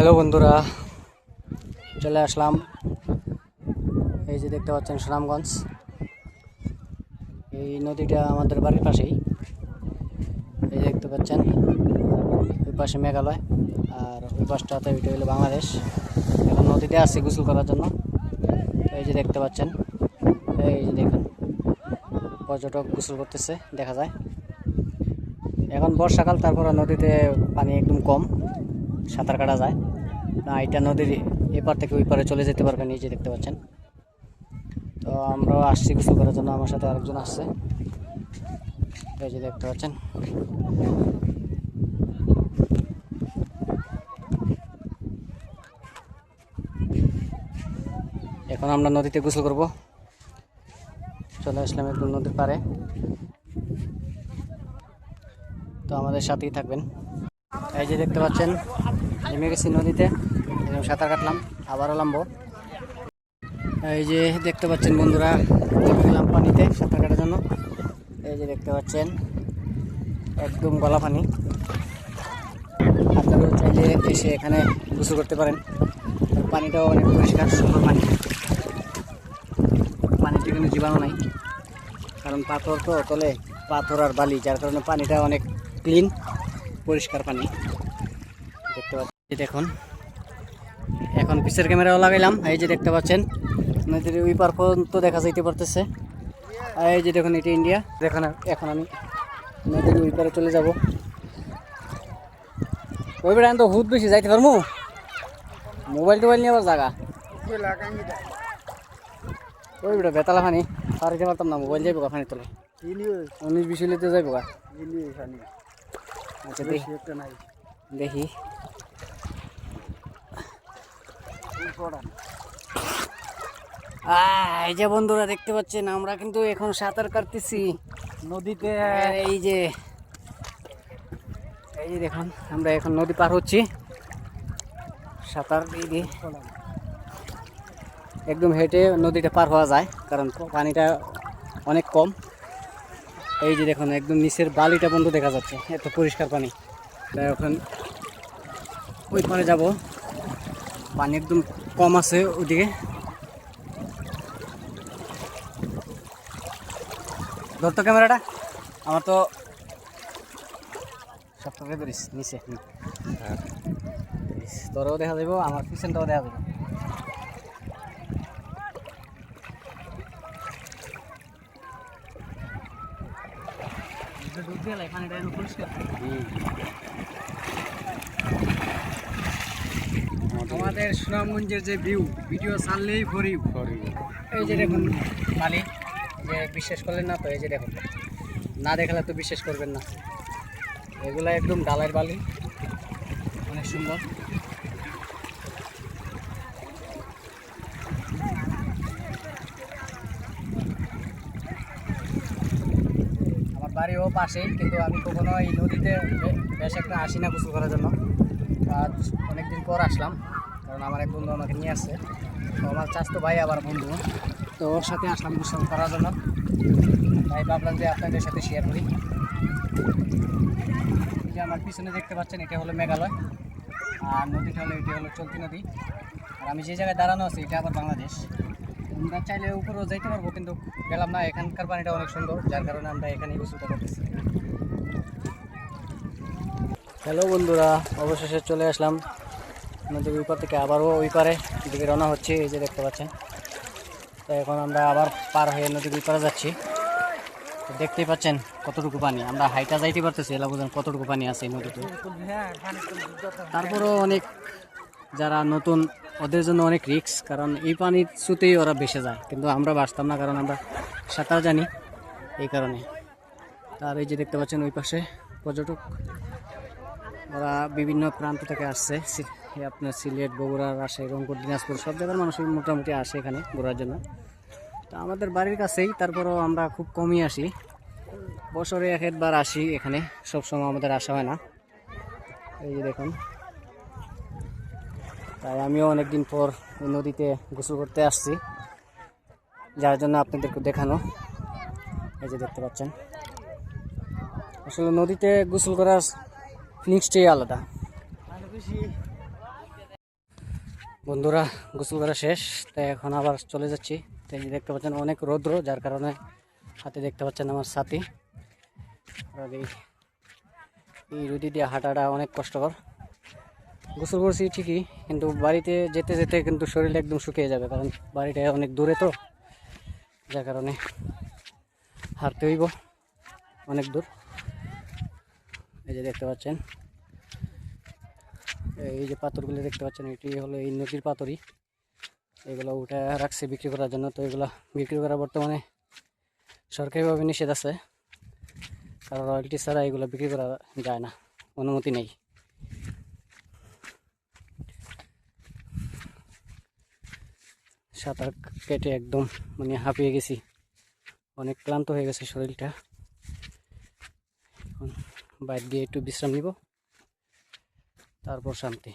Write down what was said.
Hello বন্ধুরা, চলে আসলাম। এই যে দেখতে পাচ্ছেন সুনামগঞ্জ। এই নদীটা আমাদের বাড়ির পাশেই। এই যে দেখতে পাচ্ছেন ওই পাশে মেঘালয়, আর ওই পাশটাতে ওইটা হলো বাংলাদেশ। এখন নদীতে আসছি গোসল করার জন্য। এই যে দেখতে পাচ্ছেন, এই যে দেখুন পর্যটক গোসল করতেছে দেখা যায়। এখন বর্ষাকাল, তারপরে নদীতে পানি একদম কম, সাঁতার কাটা যায় না। এটা নদীর এপার থেকে ওই পারে চলে যেতে পারবেন। এই যে দেখতে পাচ্ছেন। তো আমরাও আসছি গোসল করার জন্য, আমার সাথে আরেকজন আসছে। এই যে দেখতে পাচ্ছেন। এখন আমরা নদীতে গোসল করব। চলে আসলাম একদম নদীর পাড়ে। তো আমাদের সাথেই থাকবেন। এই যে দেখতে পাচ্ছেন নেমে গেছি নদীতে, সাঁতার কাটলাম, আবারও নামবো। এই যে দেখতে পাচ্ছেন বন্ধুরা, নেমে গেলাম পানিতে সাঁতার কাটার জন্য। এই যে দেখতে পাচ্ছেন একদম গলা পানি। আপনারাও চাইলে এসে এখানে গোসল করতে পারেন। পানিটাও অনেক পরিষ্কার সুন্দর পানি। পানিতে কিন্তু জীবাণু নাই, কারণ পাথর তো তলে, পাথর আর বালি, যার কারণে পানিটা অনেক ক্লিন পরিষ্কার পানি দেখতে পাচ্ছি। দেখুন এখন পিসের ক্যামেরাও লাগাইলাম। এই যে দেখতে পাচ্ছেন নদীর ওই পার পর্যন্ত দেখা যাইতে পারতেছে। এই যে দেখুন এটা ইন্ডিয়া। দেখুন এখন আমি নদীর ওই পারে চলে যাব। ওই বেড়া তো হুদ বেশি যাইতে পারবো, মোবাইল টোবাইল নিয়ে আবার জায়গা। ওই বেটা বেতালা পানি পারিতে পারতাম না, মোবাইল যাইব পানি তোলে 19-20 হইলে যাইব গা। আচ্ছা দেখি। এই যে বন্ধুরা দেখতে পাচ্ছেন, আমরা কিন্তু এখন সাঁতার কাটতেছি নদীতে। এই যে দেখুন আমরা এখন নদী পার হচ্ছি সাঁতার দিয়ে। একদম হেঁটে নদীটা পার হওয়া যায়, কারণ পানিটা অনেক কম। এই যে দেখুন একদম নিচের বালিটা বন্ধ দেখা যাচ্ছে, এত পরিষ্কার পানি। তাই এখন ওই পারে যাব, পানি একদম কম আছে ওইদিকে। ধরতো ক্যামেরাটা, আমার তো সবটাকে ধরিস নিচে। তোরও দেখা যাবো, আমার পিছনটাও দেখা যাবে। আমাদের সুনামগঞ্জের যে ভিডিও ছাড়লেই ভরি। এই যে দেখুন বালি, যে বিশ্বাস করলেন না তো, এই যে দেখুন, না দেখলে তো বিশ্বাস করবেন না। এগুলা একদম ডালের বালি, অনেক সুন্দর। আমার বাড়িও পাশেই, কিন্তু আমি কখনো এই নদীতে বেশ একটা আসি না গোসল করার জন্য। আজ অনেকদিন পর আসলাম, কারণ আমার এক বন্ধু আমাকে নিয়ে আসছে। তো আমার চাচাতো ভাই আবার বন্ধু, তো ওর সাথে আসলাম গোসল করার জন্য। তাই ভাবলাম যে আপনাদের সাথে শেয়ার করি। যে আমার পিছনে দেখতে পাচ্ছেন এটা হলো মেঘালয়, আর নদীটা হলো, এটি হলো চলতি নদী। আর আমি যে জায়গায় দাঁড়ানো আছি এটা আবার বাংলাদেশ। আমরা চাইলে উপরেও যাইতে পারবো, কিন্তু গেলাম না। এখানকার পানিটা অনেক সুন্দর, যার কারণে আমরা এখানেই গোসলটা করতেছি। হ্যালো বন্ধুরা, অবশেষে চলে আসলাম নদীর ওই পার থেকে, আবারও ওই পারে দিকে রওনা হচ্ছে। এই যে দেখতে পাচ্ছেন, তো এখন আমরা আবার পার হয়ে নদীর ওই পারে যাচ্ছি। তো দেখতেই পাচ্ছেন কতটুকু পানি, আমরা হাইটা যাইতে পারতেছি, এলা বুঝেন কতটুকু পানি আছে এই নদীতে। তারপরেও অনেক যারা নতুন, ওদের জন্য অনেক রিস্ক, কারণ এই পানির স্রোতেই ওরা ভেসে যায়, কিন্তু আমরা বাঁচতাম না, কারণ আমরা সাঁতার জানি এই কারণে। আর এই যে দেখতে পাচ্ছেন ওই পাশে পর্যটক, ওরা বিভিন্ন প্রান্ত থেকে আসছে। আপনার সিলেট, বগুড়া, রাজশাহী, রংপুর, দিনাজপুর সব জায়গার মানুষ মোটামুটি আসে এখানে ঘোরার জন্য। তো আমাদের বাড়ির কাছেই, তারপরেও আমরা খুব কমই আসি, বছরে একবার আসি এখানে, সবসময় আমাদের আসা হয় না। এই যে দেখুন, তাই আমিও অনেকদিন পর নদীতে গোসল করতে আসছি, যার জন্য আপনাদেরকে দেখানো। এই যে দেখতে পাচ্ছেন, আসলে নদীতে গোসল করার ফিলিংসটাই আলাদা। বন্ধুরা গোসল করা শেষ, তাই এখন আবার চলে যাচ্ছি। তাই দেখতে পাচ্ছেন অনেক রৌদ্র, যার কারণে হাতে দেখতে পাচ্ছেন আমার ছাতি। আর এই রুদি দিয়ে হাঁটাটা অনেক কষ্টকর। গোসল করছি ঠিকই, কিন্তু বাড়িতে যেতে যেতে কিন্তু শরীরটা একদম শুকিয়ে যাবে, কারণ বাড়িটা অনেক দূরে তো, যার কারণে হাঁটতে হইব অনেক দূর। এই যে দেখতে পাচ্ছেন, এই যে পাথরগুলো দেখতে পাচ্ছেন, এটি হলো এই নদীর পাথরই। এগুলো উঠে রাখছে বিক্রি করার জন্য। তো এগুলো বিক্রি করা বর্তমানে সরকারিভাবে নিষেধ আছে, কারণ রয়্যালটি ছাড়া এগুলো বিক্রি করা যায় না, অনুমতি নেই। সাঁতার কেটে একদম মানে হাঁপিয়ে গেছি, অনেক ক্লান্ত হয়ে গেছে শরীরটা। এখন বাইরে দিয়ে একটু বিশ্রাম নিব, তারপর শান্তি।